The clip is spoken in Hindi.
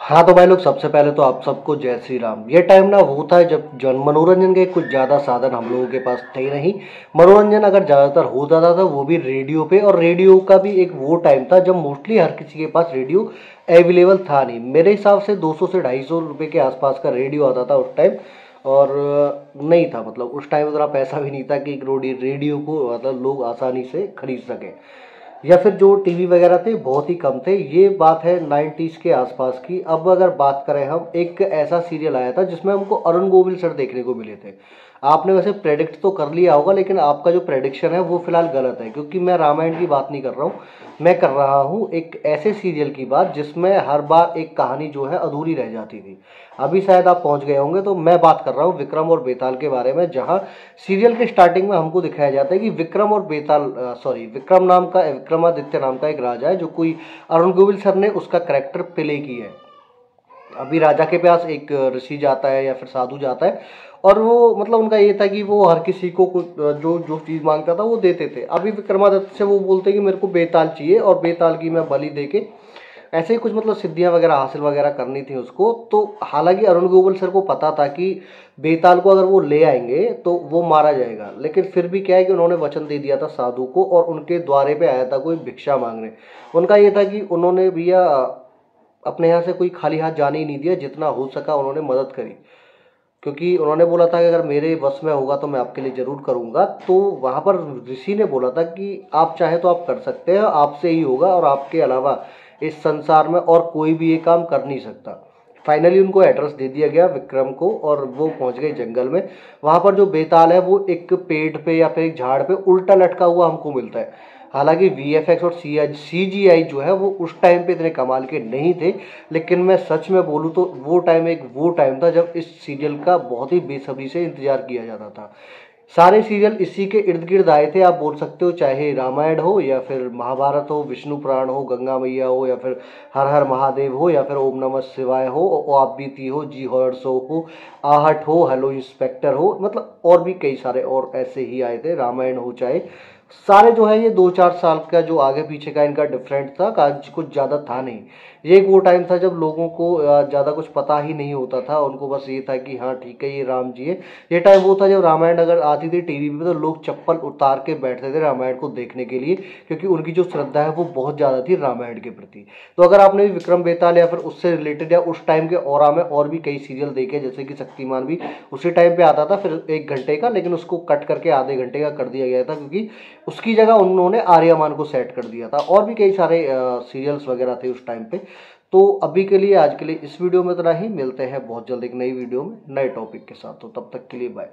हाँ, तो भाई लोग सबसे पहले तो आप सबको जय श्री राम। ये टाइम ना वो था जब जन मनोरंजन के कुछ ज़्यादा साधन हम लोगों के पास थे ही नहीं। मनोरंजन अगर ज़्यादातर हो जाता था वो भी रेडियो पे, और रेडियो का भी एक वो टाइम था जब मोस्टली हर किसी के पास रेडियो अवेलेबल था नहीं। मेरे हिसाब से 200 से 250 रुपये के आसपास का रेडियो आता था उस टाइम। और नहीं था, मतलब उस टाइम उतना पैसा भी नहीं था कि एक रेडियो को मतलब लोग आसानी से खरीद सकें। या फिर जो टीवी वगैरह थे बहुत ही कम थे। ये बात है 90s के आसपास की। अब अगर बात करें हम, एक ऐसा सीरियल आया था जिसमें हमको अरुण गोविल सर देखने को मिले थे। आपने वैसे प्रेडिक्ट तो कर लिया होगा, लेकिन आपका जो प्रेडिक्शन है वो फिलहाल गलत है, क्योंकि मैं रामायण की बात नहीं कर रहा हूँ। मैं कर रहा हूँ एक ऐसे सीरियल की बात जिसमें हर बार एक कहानी जो है अधूरी रह जाती थी। अभी शायद आप पहुंच गए होंगे, तो मैं बात कर रहा हूँ विक्रम और बेताल के बारे में। जहाँ सीरियल के स्टार्टिंग में हमको दिखाया जाता है कि विक्रम और बेताल, सॉरी, विक्रमादित्य नाम का एक राजा है, जो कोई अरुण गोविल सर ने उसका करेक्टर प्ले किया है। अभी राजा के पास एक ऋषि जाता है या फिर साधु जाता है, और वो मतलब उनका ये था कि वो हर किसी को कुछ जो जो चीज़ मांगता था वो देते थे। अभी विक्रमादित्य से वो बोलते कि मेरे को बेताल चाहिए और बेताल की मैं बलि दे के ऐसे ही कुछ मतलब सिद्धियां वगैरह हासिल वगैरह करनी थी उसको। तो हालांकि अरुण गोविल सर को पता था कि बेताल को अगर वो ले आएंगे तो वो मारा जाएगा, लेकिन फिर भी क्या है कि उन्होंने वचन दे दिया था साधु को, और उनके द्वारे पे आया था कोई भिक्षा मांगने। उनका ये था कि उन्होंने भैया अपने यहाँ से कोई खाली हाथ जाने ही नहीं दिया, जितना हो सका उन्होंने मदद करी। क्योंकि उन्होंने बोला था कि अगर मेरे बस में होगा तो मैं आपके लिए जरूर करूंगा। तो वहां पर ऋषि ने बोला था कि आप चाहे तो आप कर सकते हैं, आपसे ही होगा, और आपके अलावा इस संसार में और कोई भी ये काम कर नहीं सकता। फाइनली उनको एड्रेस दे दिया गया विक्रम को, और वो पहुंच गए जंगल में। वहां पर जो बेताल है वो एक पेड़ पे या फिर एक झाड़ पे उल्टा लटका हुआ हमको मिलता है। हालांकि वीएफएक्स और सीजीआई जो है वो उस टाइम पे इतने कमाल के नहीं थे, लेकिन मैं सच में बोलूँ तो वो टाइम था जब इस सीरियल का बहुत ही बेसब्री से इंतजार किया जाता था। सारे सीरियल इसी के इर्द गिर्द आए थे, आप बोल सकते हो, चाहे रामायण हो या फिर महाभारत हो, विष्णु पुराण हो, गंगा मैया हो, या फिर हर हर महादेव हो, या फिर ओम नमः शिवाय हो, ओ आप बीती हो, जी हॉर्स हो, आहट हो, हेलो इंस्पेक्टर हो, मतलब और भी कई सारे और ऐसे ही आए थे। रामायण हो चाहे, सारे जो है ये 2-4 साल का जो आगे पीछे का इनका डिफरेंट था, कुछ ज़्यादा था नहीं। ये एक वो टाइम था जब लोगों को ज़्यादा कुछ पता ही नहीं होता था, उनको बस ये था कि हाँ ठीक है ये राम जी है। ये टाइम वो था जब रामायण अगर आती थी टीवी पे तो लोग चप्पल उतार के बैठते थे रामायण को देखने के लिए, क्योंकि उनकी जो श्रद्धा है वो बहुत ज़्यादा थी रामायण के प्रति। तो अगर आपने भी विक्रम बेताल या फिर उससे रिलेटेड या उस टाइम के ऑरा में और भी कई सीरियल देखे, जैसे कि शक्तिमान भी उसी टाइम पे आता था, फिर 1 घंटे का, लेकिन उसको कट करके आधे घंटे का कर दिया गया था, क्योंकि उसकी जगह उन्होंने आर्यमान को सेट कर दिया था। और भी कई सारे सीरियल्स वगैरह थे उस टाइम पे। तो अभी के लिए, आज के लिए इस वीडियो में इतना ही। मिलते हैं बहुत जल्द एक नई वीडियो में नए टॉपिक के साथ। तो तब तक के लिए बाय।